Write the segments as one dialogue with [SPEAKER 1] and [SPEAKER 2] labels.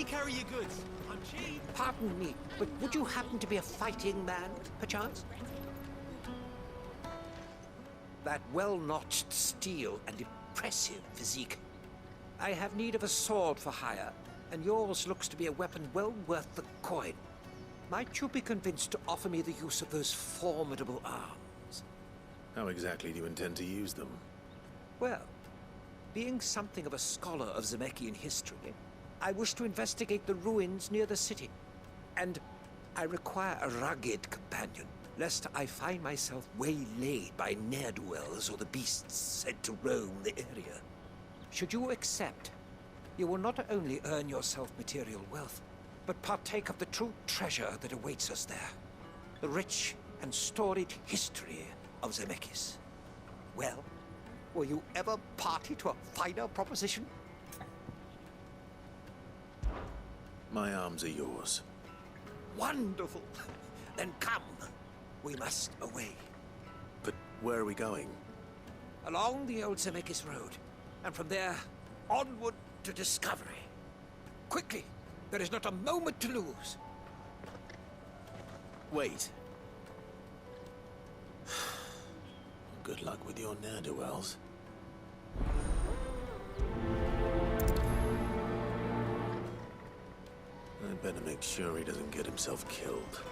[SPEAKER 1] me carry your goods. I'm cheap.
[SPEAKER 2] Pardon me, but would you happen to be a fighting man, perchance? That well-notched steel and impressive physique. I have need of a sword for hire, and yours looks to be a weapon well worth the coin. Might you be convinced to offer me the use of those formidable arms?
[SPEAKER 3] How exactly do you intend to use them?
[SPEAKER 2] Well, being something of a scholar of Zemeckis history, I wish to investigate the ruins near the city. And I require a rugged companion, lest I find myself waylaid by ne'er-do-wells or the beasts said to roam the area. Should you accept, you will not only earn yourself material wealth, but partake of the true treasure that awaits us there. The rich and storied history of Zemeckis. Well, were you ever party to a finer proposition?
[SPEAKER 3] My arms are yours.
[SPEAKER 2] Wonderful! Then come. We must away.
[SPEAKER 3] But where are we going?
[SPEAKER 2] Along the old Zemeckis Road, and from there, onward to discovery. Quickly! There is not a moment to lose.
[SPEAKER 3] Wait. Good luck with your ne'er-do-wells. I'd better make sure he doesn't get himself killed.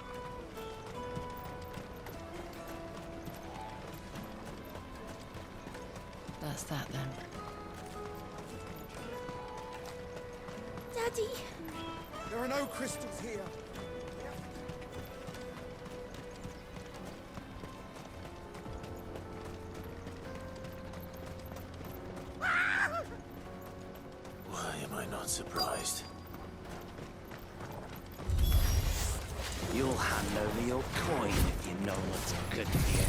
[SPEAKER 4] That's that then.
[SPEAKER 5] Daddy!
[SPEAKER 1] There are no crystals here.
[SPEAKER 3] Why am I not surprised?
[SPEAKER 6] You'll hand over your coin if you know what's good for you.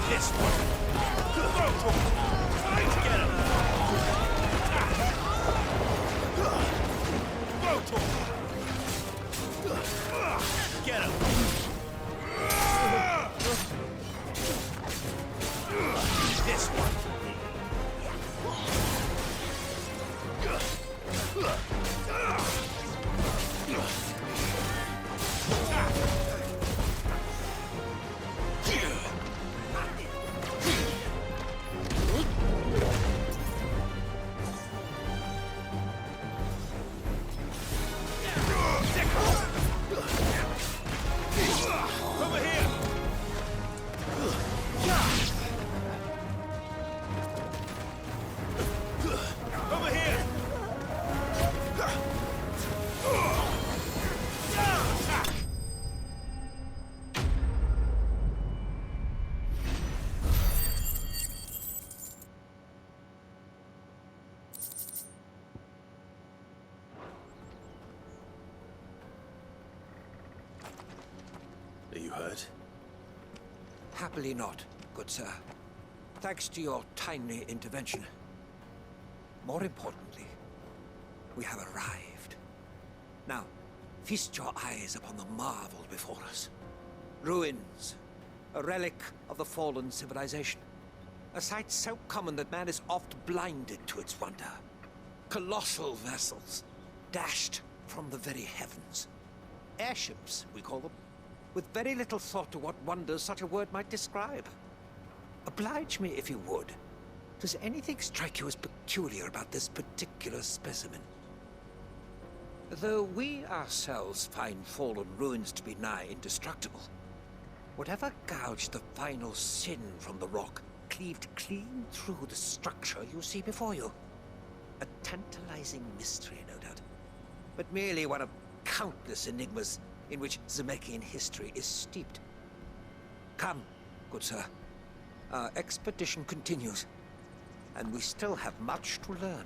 [SPEAKER 1] This one. Try to get him. Get him. This one. Over here. Over here.
[SPEAKER 3] Are you hurt?
[SPEAKER 2] Happily not, good sir. Thanks to your timely intervention. More importantly, we have arrived. Now, feast your eyes upon the marvel before us. Ruins, a relic of the fallen civilization. A sight so common that man is oft blinded to its wonder. Colossal vessels, dashed from the very heavens. Airships, we call them, with very little thought to what wonders such a word might describe. Oblige me if you would. Does anything strike you as peculiar about this particular specimen? Though we ourselves find fallen ruins to be nigh indestructible, whatever gouged the final sin from the rock cleaved clean through the structure you see before you. A tantalizing mystery, no doubt, but merely one of countless enigmas in which Zemeckis history is steeped. Come, good sir. Our expedition continues, and we still have much to learn.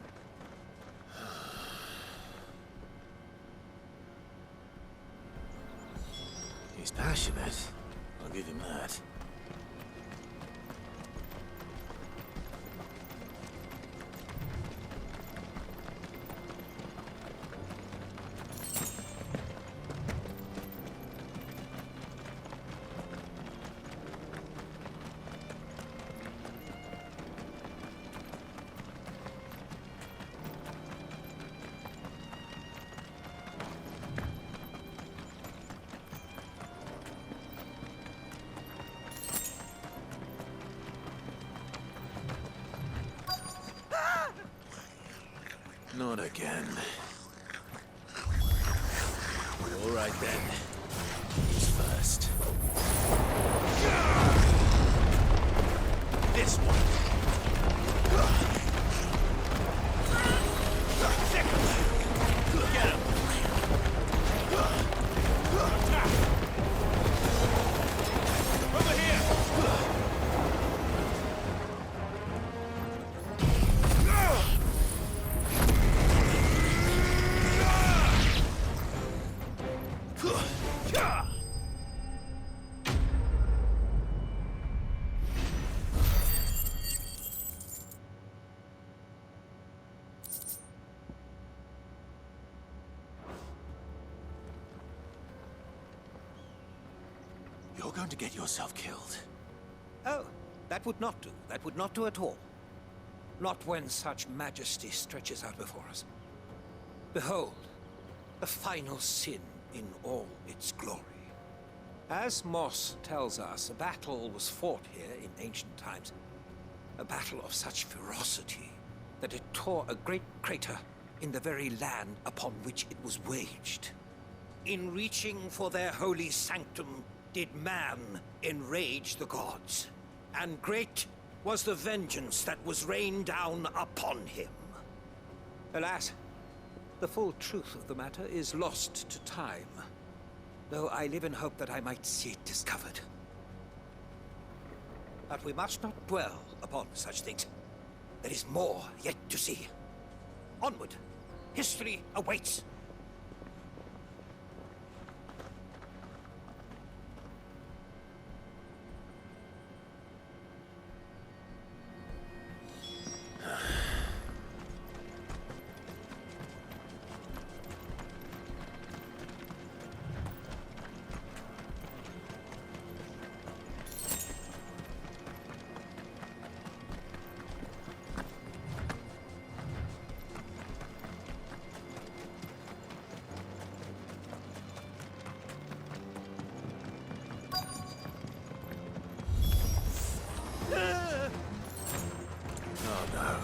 [SPEAKER 3] He's passionate. I'll give him that. again. All right then. Who's first?
[SPEAKER 1] This one. Get him. Over here.
[SPEAKER 3] You're going to get yourself killed.
[SPEAKER 2] Oh, that would not do. That would not do at all. Not when such majesty stretches out before us. Behold, the final sin in all its glory. As Moss tells us, a battle was fought here in ancient times. A battle of such ferocity that it tore a great crater in the very land upon which it was waged. In reaching for their holy sanctum, did man enrage the gods, and great was the vengeance that was rained down upon him. Alas, the full truth of the matter is lost to time, though I live in hope that I might see it discovered. But we must not dwell upon such things. There is more yet to see. Onward! History awaits!
[SPEAKER 3] Oh no.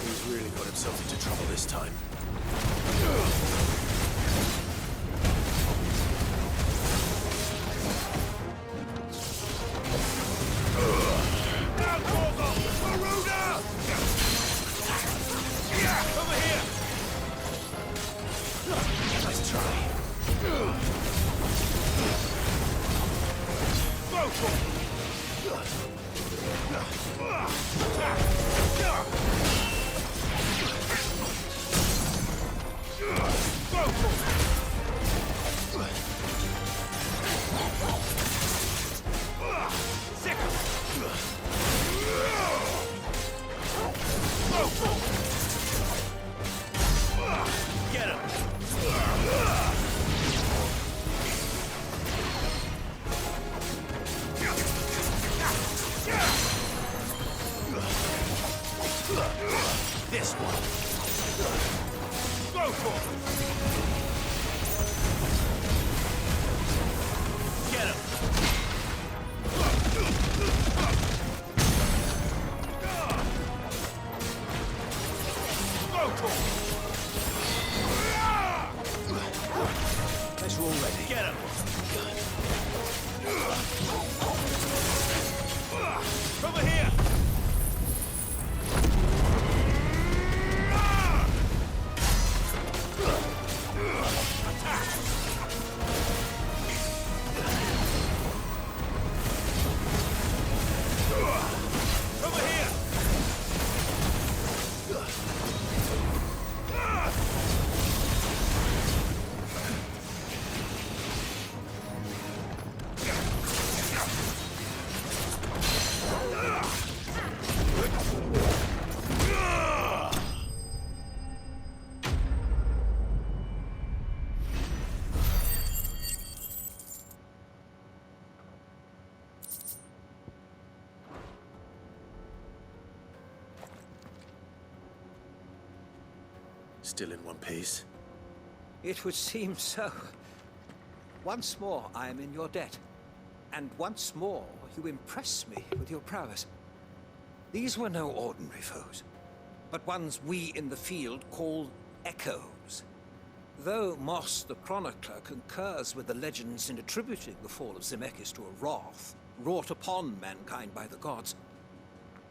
[SPEAKER 3] He's really got himself into trouble this time.
[SPEAKER 1] Over here.
[SPEAKER 3] Nice try.
[SPEAKER 1] Go for it. Get him! This one. Go for it! Get him! Go for it!
[SPEAKER 3] Guess you're all ready.
[SPEAKER 1] Get him! Over here! Over here!
[SPEAKER 3] Still in one piece.
[SPEAKER 2] It would seem so. Once more I am in your debt, and once more you impress me with your prowess. These were no ordinary foes, but ones we in the field call Echoes. Though Moss the Chronicler concurs with the legends in attributing the fall of Zemeckis to a wrath wrought upon mankind by the gods,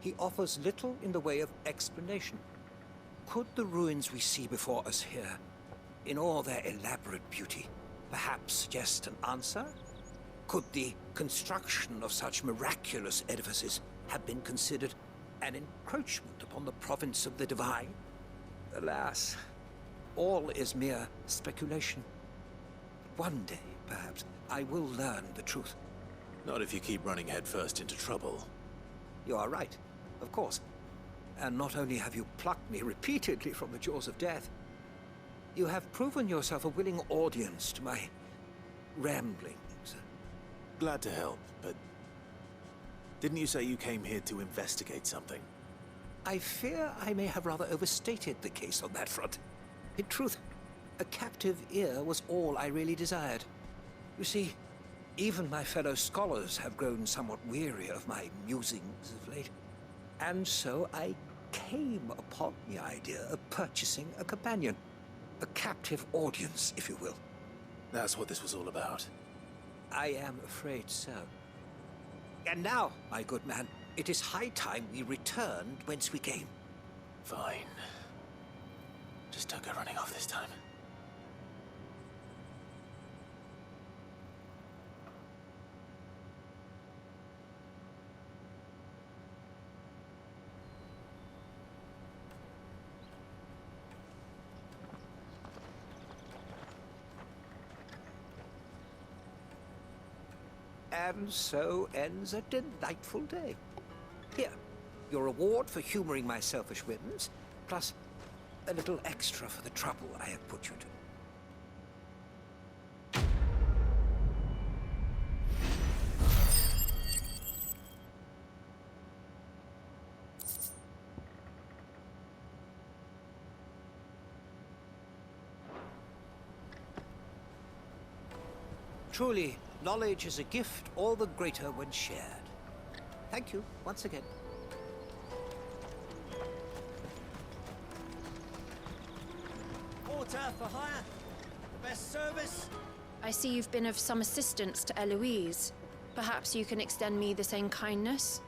[SPEAKER 2] he offers little in the way of explanation. Could the ruins we see before us here, in all their elaborate beauty, perhaps suggest an answer? Could the construction of such miraculous edifices have been considered an encroachment upon the province of the divine? Alas, all is mere speculation. One day, perhaps, I will learn the truth.
[SPEAKER 3] Not if you keep running headfirst into trouble.
[SPEAKER 2] You are right, of course. And not only have you plucked me repeatedly from the jaws of death, you have proven yourself a willing audience to my ramblings.
[SPEAKER 3] Glad to help, but didn't you say you came here to investigate something?
[SPEAKER 2] I fear I may have rather overstated the case on that front. In truth, a captive ear was all I really desired. You see, even my fellow scholars have grown somewhat weary of my musings of late. And so I came upon the idea of purchasing a companion. A captive audience, if you will.
[SPEAKER 3] That's what this was all about.
[SPEAKER 2] I am afraid so. And now, my good man, it is high time we returned whence we came.
[SPEAKER 3] Fine. Just don't go running off this time.
[SPEAKER 2] And so ends a delightful day. Here, your reward for humoring my selfish whims, plus a little extra for the trouble I have put you to. Truly, knowledge is a gift all the greater when shared. Thank you once again.
[SPEAKER 6] Water for hire? The best service?
[SPEAKER 4] I see you've been of some assistance to Eloise. Perhaps you can extend me the same kindness?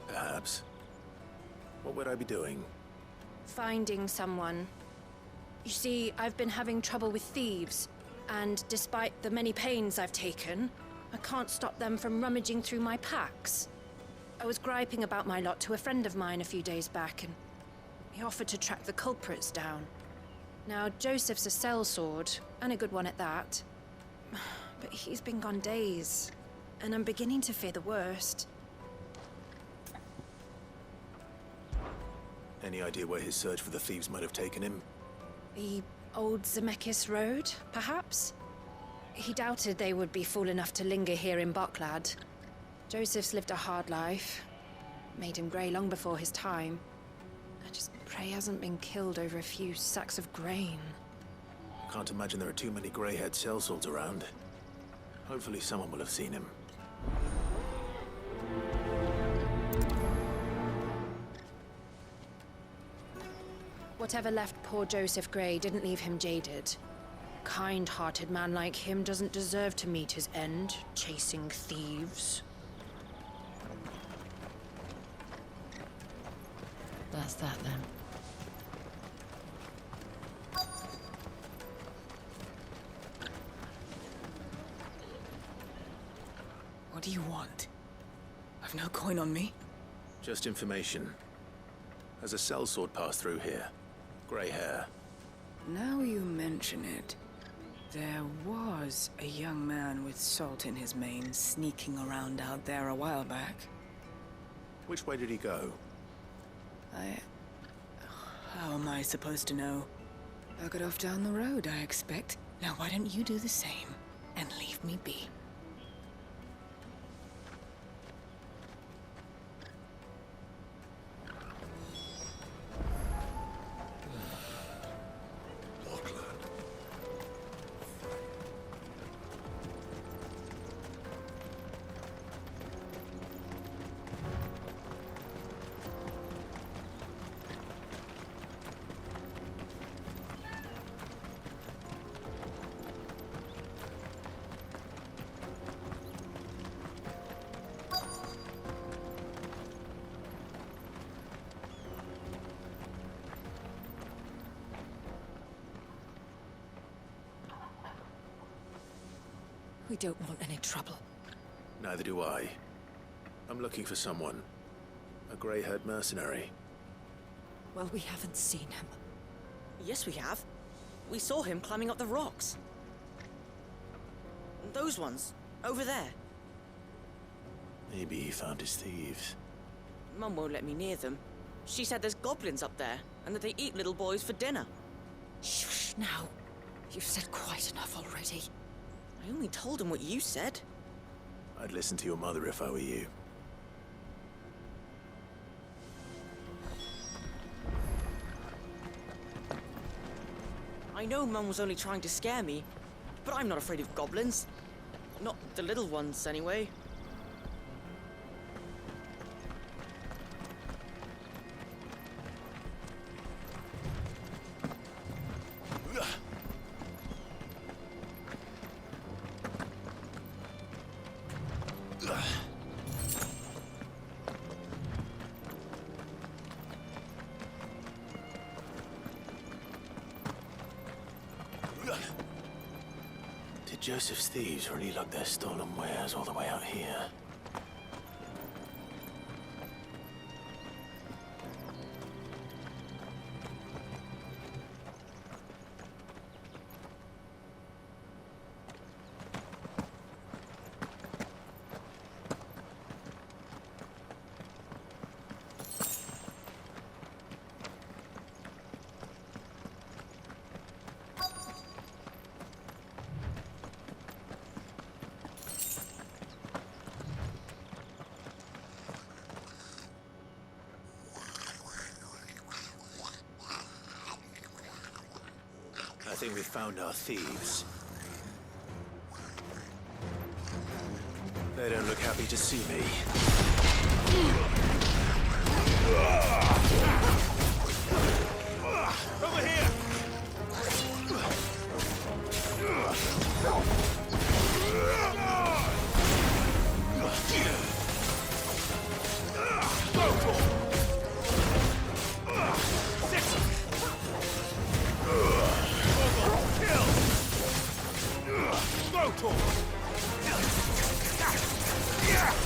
[SPEAKER 3] Perhaps. What would I be doing?
[SPEAKER 4] Finding someone. You see, I've been having trouble with thieves, and despite the many pains I've taken, I can't stop them from rummaging through my packs. I was griping about my lot to a friend of mine a few days back, and he offered to track the culprits down. Now, Josef's a sellsword, and a good one at that. But he's been gone days, and I'm beginning to fear the worst.
[SPEAKER 3] Any idea where his search for the thieves might have taken him?
[SPEAKER 4] The old Zemeckis Road, perhaps? He doubted they would be fool enough to linger here in Boklad. Josef's lived a hard life. Made him grey long before his time. I just pray he hasn't been killed over a few sacks of grain.
[SPEAKER 3] Can't imagine there are too many grey-haired sellswords around. Hopefully someone will have seen him.
[SPEAKER 4] Whatever left poor Joseph Grey didn't leave him jaded. Kind-hearted man like him doesn't deserve to meet his end, chasing thieves.
[SPEAKER 5] That's that then.
[SPEAKER 7] What do you want? I've no coin on me.
[SPEAKER 3] Just information. Has a sellsword passed through here? Grey hair.
[SPEAKER 7] Now you mention it, there was a young man with salt in his mane sneaking around out there a while back.
[SPEAKER 3] Which way did he go?
[SPEAKER 7] How am I supposed to know? I got off down the road, I expect. Now why don't you do the same and leave me be?
[SPEAKER 5] We don't want any trouble.
[SPEAKER 3] Neither do I. I'm looking for someone. A grey-haired mercenary.
[SPEAKER 5] Well, we haven't seen him.
[SPEAKER 8] Yes, we have. We saw him climbing up the rocks. Those ones, over there.
[SPEAKER 3] Maybe he found his thieves.
[SPEAKER 8] Mum won't let me near them. She said there's goblins up there, and that they eat little boys for dinner.
[SPEAKER 5] Shush now. You've said quite enough already.
[SPEAKER 8] I only told him what you said.
[SPEAKER 3] I'd listen to your mother if I were you.
[SPEAKER 8] I know Mum was only trying to scare me, but I'm not afraid of goblins. Not the little ones, anyway.
[SPEAKER 3] Did Joseph's thieves really lug their stolen wares all the way out here? I think we found our thieves. They don't look happy to see me.
[SPEAKER 1] Over here!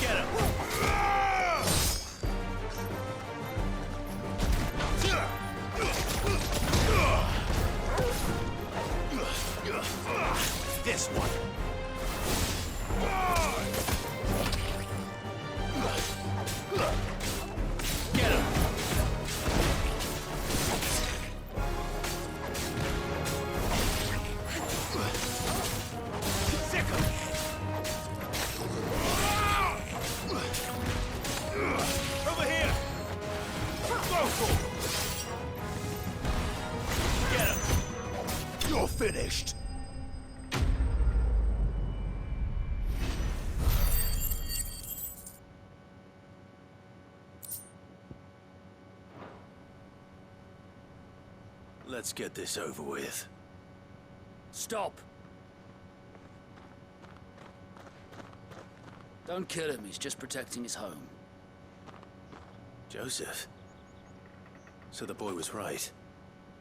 [SPEAKER 1] Get him!
[SPEAKER 3] This one.
[SPEAKER 1] Get him! Sick him! Over here! Go for it! Get him!
[SPEAKER 3] You're finished. Let's get this over with.
[SPEAKER 6] Stop! Don't kill him, he's just protecting his home.
[SPEAKER 3] Joseph? So the boy was right.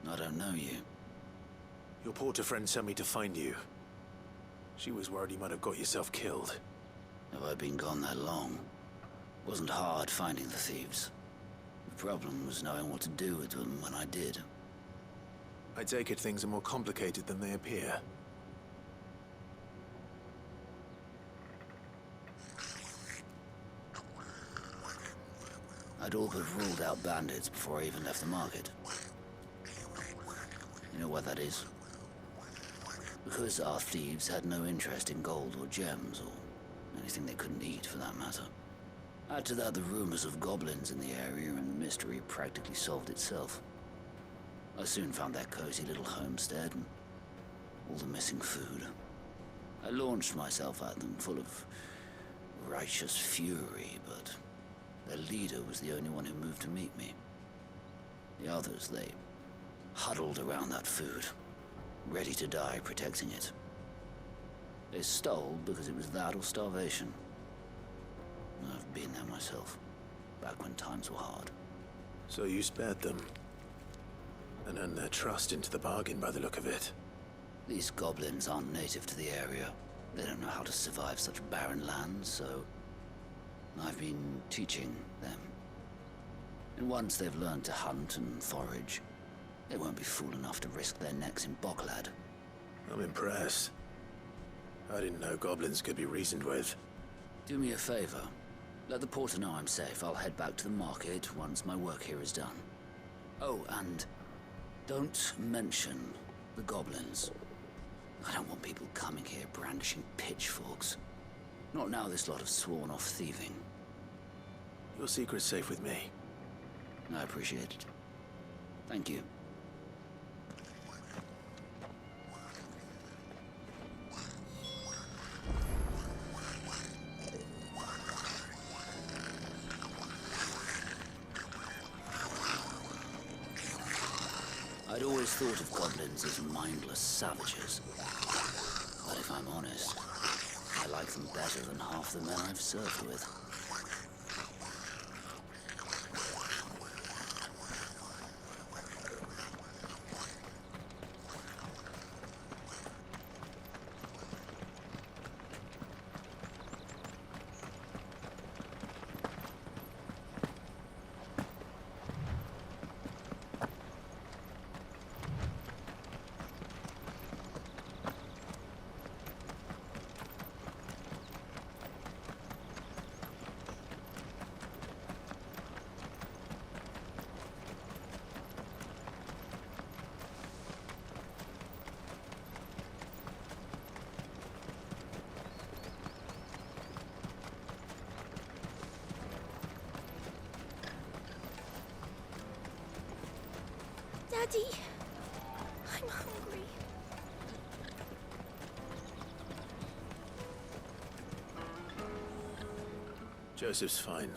[SPEAKER 6] I don't know you.
[SPEAKER 3] Your porter friend sent me to find you. She was worried you might have got yourself killed.
[SPEAKER 6] Have I been gone that long? Wasn't hard finding the thieves. The problem was knowing what to do with them when I did.
[SPEAKER 3] I take it things are more complicated than they appear.
[SPEAKER 6] I'd all but ruled out bandits before I even left the market. You know why that is? Because our thieves had no interest in gold or gems, or anything they couldn't eat for that matter. Add to that the rumors of goblins in the area, and the mystery practically solved itself. I soon found their cozy little homestead, and all the missing food. I launched myself at them, full of righteous fury, but their leader was the only one who moved to meet me. The others, they huddled around that food, ready to die protecting it. They stole because it was that or starvation. I've been there myself, back when times were hard.
[SPEAKER 3] So you spared them, and earned their trust into the bargain by the look of it.
[SPEAKER 6] These goblins aren't native to the area. They don't know how to survive such barren lands, so I've been teaching them. And once they've learned to hunt and forage, they won't be fool enough to risk their necks in Boklad.
[SPEAKER 3] I'm impressed. I didn't know goblins could be reasoned with.
[SPEAKER 6] Do me a favor. Let the porter know I'm safe. I'll head back to the market once my work here is done. Oh, and don't mention the goblins. I don't want people coming here brandishing pitchforks. Not now this lot have sworn off thieving.
[SPEAKER 3] Your secret's safe with me.
[SPEAKER 6] I appreciate it. Thank you. I'd always thought of goblins as mindless savages. But if I'm honest, I like them better than half the men I've served with.
[SPEAKER 4] Daddy, I'm hungry.
[SPEAKER 3] Joseph's fine.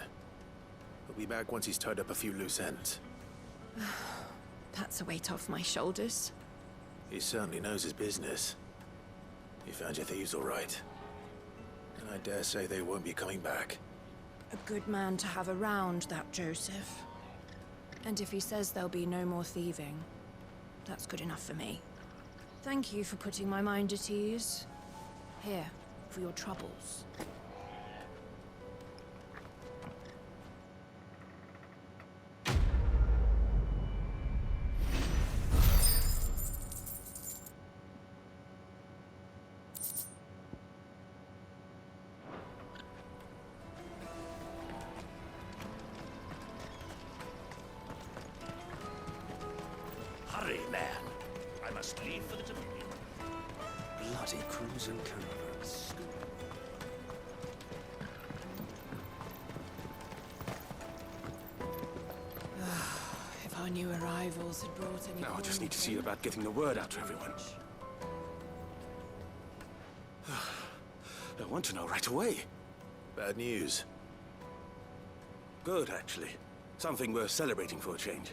[SPEAKER 3] He'll be back once he's tied up a few loose ends.
[SPEAKER 4] That's a weight off my shoulders.
[SPEAKER 3] He certainly knows his business. You found your thieves all right. And I dare say they won't be coming back.
[SPEAKER 4] A good man to have around, that Joseph. And if he says there'll be no more thieving, that's good enough for me. Thank you for putting my mind at ease. Here, for your troubles.
[SPEAKER 1] Hurry, man. I must leave for the Dominion.
[SPEAKER 2] Bloody crews and caravans.
[SPEAKER 7] If our new arrivals had brought any...
[SPEAKER 9] Now I just need to see about getting the word out to everyone. I want to know right away.
[SPEAKER 3] Bad news.
[SPEAKER 9] Good, actually. Something worth celebrating for a change.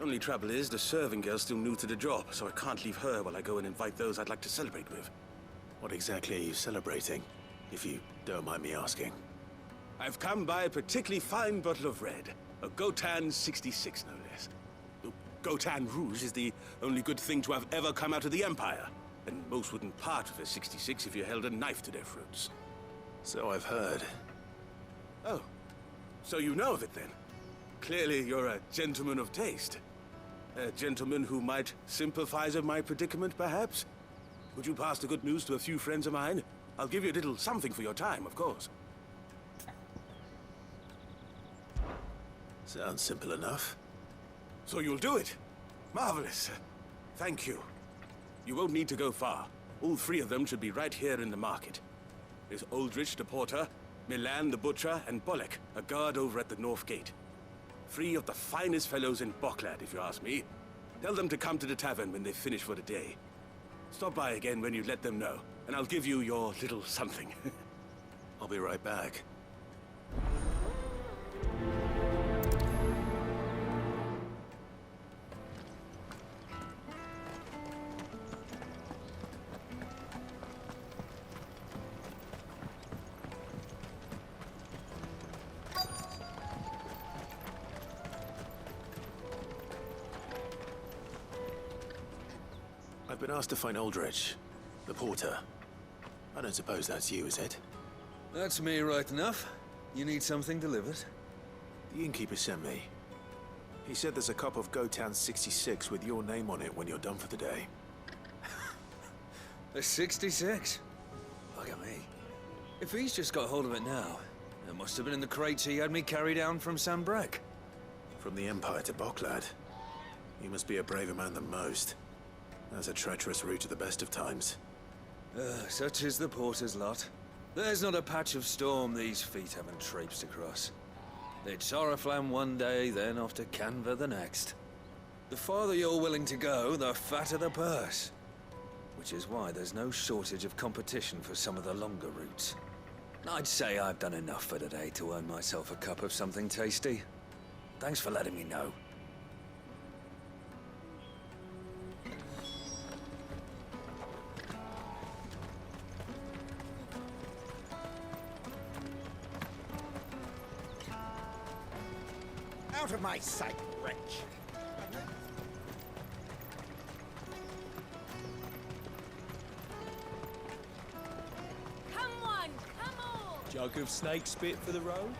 [SPEAKER 9] Only trouble is, the serving girl's still new to the job, so I can't leave her while I go and invite those I'd like to celebrate with.
[SPEAKER 3] What exactly are you celebrating, if you don't mind me asking?
[SPEAKER 9] I've come by a particularly fine bottle of red. A Pt.64, no less. Gotan Rouge is the only good thing to have ever come out of the Empire. And most wouldn't part with a 66 if you held a knife to their throats.
[SPEAKER 3] So I've heard.
[SPEAKER 9] Oh, so you know of it then? Clearly you're a gentleman of taste. A gentleman who might sympathize with my predicament, perhaps? Would you pass the good news to a few friends of mine? I'll give you a little something for your time, of course.
[SPEAKER 3] Sounds simple enough.
[SPEAKER 9] So you'll do it? Marvelous. Thank you. You won't need to go far. All three of them should be right here in the market. There's Aldrich the porter, Milan the butcher, and Bolek, a guard over at the north gate. Three of the finest fellows in Boklad, if you ask me. Tell them to come to the tavern when they've finished for the day. Stop by again when you let them know, and I'll give you your little something.
[SPEAKER 3] I'll be right back. I've been asked to find Aldrich, the porter. I don't suppose that's you, is it?
[SPEAKER 10] That's me right enough. You need something delivered?
[SPEAKER 3] The innkeeper sent me. He said there's a cup of Pt.64 with your name on it when you're done for the day.
[SPEAKER 10] A 66? Look at me. If he's just got hold of it now, it must have been in the crates he had me carry down from Sanbreque.
[SPEAKER 3] From the Empire to Boklad. You must be a braver man than most. That's a treacherous route at the best of times.
[SPEAKER 10] Such is the porter's lot. There's not a patch of storm these feet haven't traipsed across. It's Oriflamme one day, then off to Canva the next. The farther you're willing to go, the fatter the purse. Which is why there's no shortage of competition for some of the longer routes. I'd say I've done enough for today to earn myself a cup of something tasty. Thanks for letting me know.
[SPEAKER 2] Out of my sight, wretch!
[SPEAKER 5] Come on, come on!
[SPEAKER 1] Jug of snake spit for the road?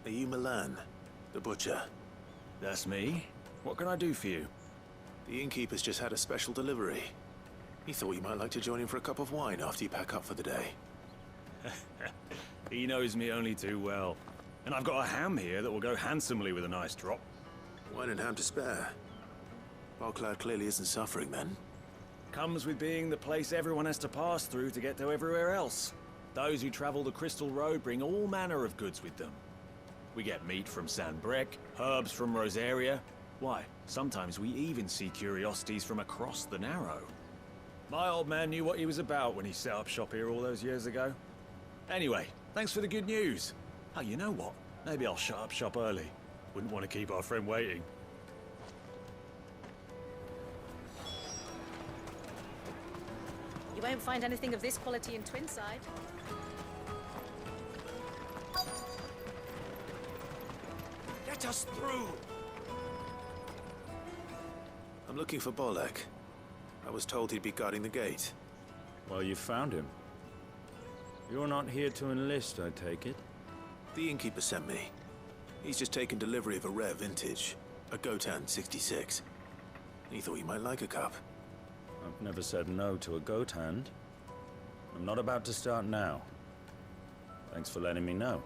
[SPEAKER 3] Are you Milan, the butcher?
[SPEAKER 1] That's me. What can I do for you?
[SPEAKER 3] The innkeeper's just had a special delivery. He thought you might like to join him for a cup of wine after you pack up for the day.
[SPEAKER 1] He knows me only too well. And I've got a ham here that will go handsomely with a nice drop.
[SPEAKER 3] Wine and ham to spare. Boklad clearly isn't suffering then.
[SPEAKER 1] Comes with being the place everyone has to pass through to get to everywhere else. Those who travel the Crystal Road bring all manner of goods with them. We get meat from Sanbreque, herbs from Rosaria. Why, sometimes we even see curiosities from across the Narrow. My old man knew what he was about when he set up shop here all those years ago. Anyway, thanks for the good news. Oh, you know what? Maybe I'll shut up shop early. Wouldn't want to keep our friend waiting.
[SPEAKER 5] You won't find anything of this quality in Twinside.
[SPEAKER 2] Let us through!
[SPEAKER 3] I'm looking for Bolek. I was told he'd be guarding the gate.
[SPEAKER 11] Well, you found him. You're not here to enlist, I take it?
[SPEAKER 3] The innkeeper sent me. He's just taken delivery of a rare vintage, a Pt.64. He thought you might like a cup.
[SPEAKER 11] I've never said no to a goat hand. I'm not about to start now. Thanks for letting me know.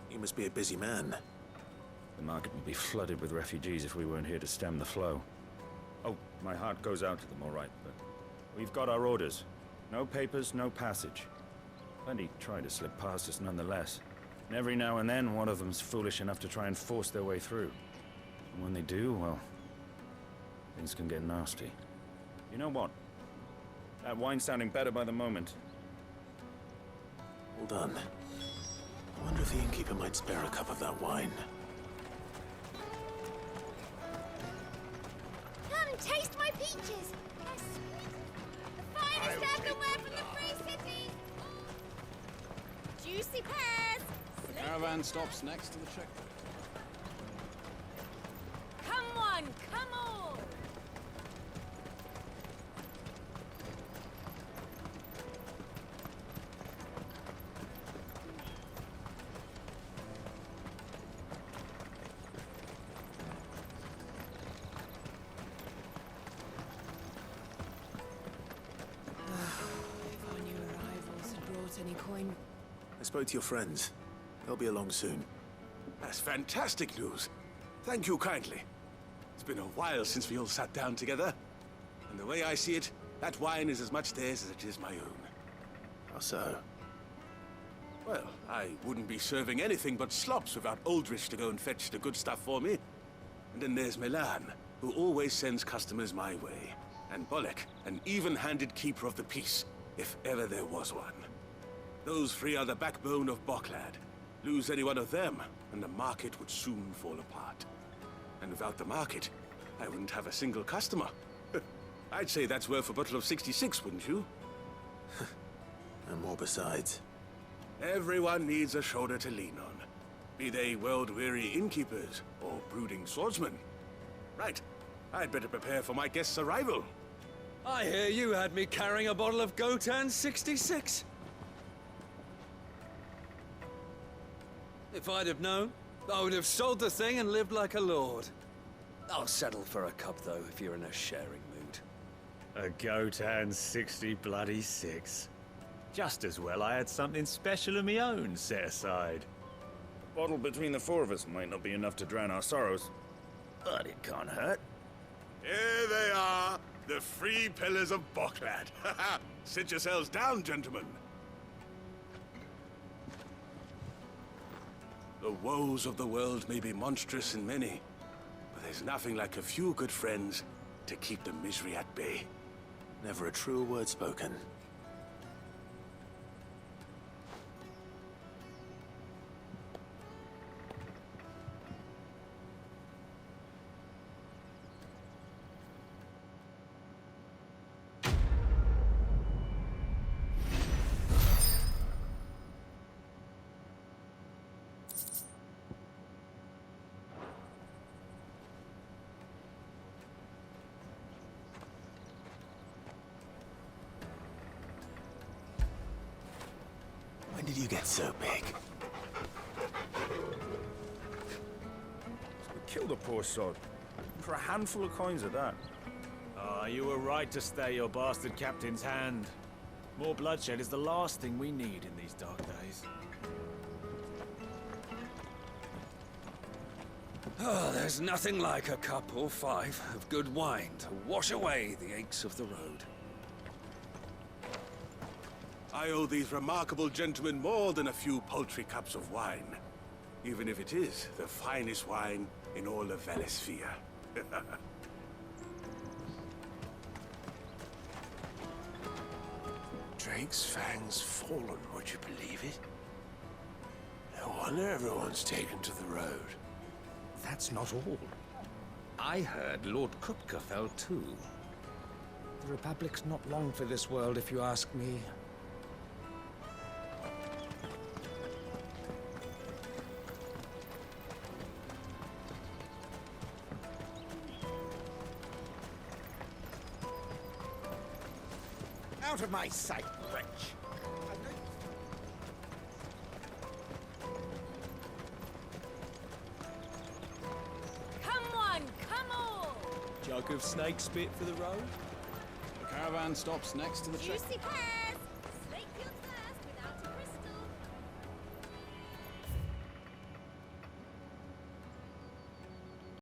[SPEAKER 3] You must be a busy man.
[SPEAKER 11] The market would be flooded with refugees if we weren't here to stem the flow. Oh, my heart goes out to them, all right, but we've got our orders. No papers, no passage. Plenty try to slip past us nonetheless. And every now and then, one of them's foolish enough to try and force their way through. And when they do, well, things can get nasty. You know what? That wine's sounding better by the moment.
[SPEAKER 3] Well done. I wonder if the innkeeper might spare a cup of that wine.
[SPEAKER 12] Come taste my peaches. They're sweet. The finest everywhere from the Free City. Juicy pears.
[SPEAKER 13] The caravan stops next to the checkpoint.
[SPEAKER 5] Come on, come on!
[SPEAKER 7] If our new arrivals had brought any coin.
[SPEAKER 3] I spoke to your friends. They'll be along soon.
[SPEAKER 9] That's fantastic news. Thank you kindly. It's been a while since we all sat down together. And the way I see it, that wine is as much theirs as it is my own.
[SPEAKER 3] How so?
[SPEAKER 9] Well, I wouldn't be serving anything but slops without Aldrich to go and fetch the good stuff for me. And then there's Milan, who always sends customers my way. And Bolek, an even-handed keeper of the peace, if ever there was one. Those three are the backbone of Boklad. Lose any one of them, and the market would soon fall apart. And without the market, I wouldn't have a single customer. I'd say that's worth a bottle of 66, wouldn't you?
[SPEAKER 3] And more besides.
[SPEAKER 9] Everyone needs a shoulder to lean on. Be they world-weary innkeepers or brooding swordsmen. Right. I'd better prepare for my guest's arrival.
[SPEAKER 10] I hear you had me carrying a bottle of Pt.64. If I'd have known, I would have sold the thing and lived like a lord. I'll settle for a cup, though, if you're in a sharing mood.
[SPEAKER 11] A Pt.66. Just as well I had something special of my own set aside. A bottle between the four of us might not be enough to drown our sorrows, but it can't hurt.
[SPEAKER 9] Here they are, the free pillars of Boklad. Sit yourselves down, gentlemen. The woes of the world may be monstrous and many, but there's nothing like a few good friends to keep the misery at bay.
[SPEAKER 3] Never a truer word spoken. When did you get so big?
[SPEAKER 11] We killed a poor sod. For a handful of coins at that.
[SPEAKER 1] Ah, you were right to stay your bastard captain's hand. More bloodshed is the last thing we need in these dark days.
[SPEAKER 10] Oh, there's nothing like a cup or five of good wine to wash away the aches of the road.
[SPEAKER 9] I owe these remarkable gentlemen more than a few paltry cups of wine, even if it is the finest wine in all of Valisphere.
[SPEAKER 3] Drake's fangs fallen, would you believe it? No wonder everyone's taken to the road.
[SPEAKER 14] That's not all. I heard Lord Kupka fell too. The Republic's not long for this world, if you ask me. Out of my sight, wretch!
[SPEAKER 12] Come on, come on!
[SPEAKER 1] Jug of snake spit for the road?
[SPEAKER 13] The caravan stops next to the checkpoint.
[SPEAKER 12] Juicy pear!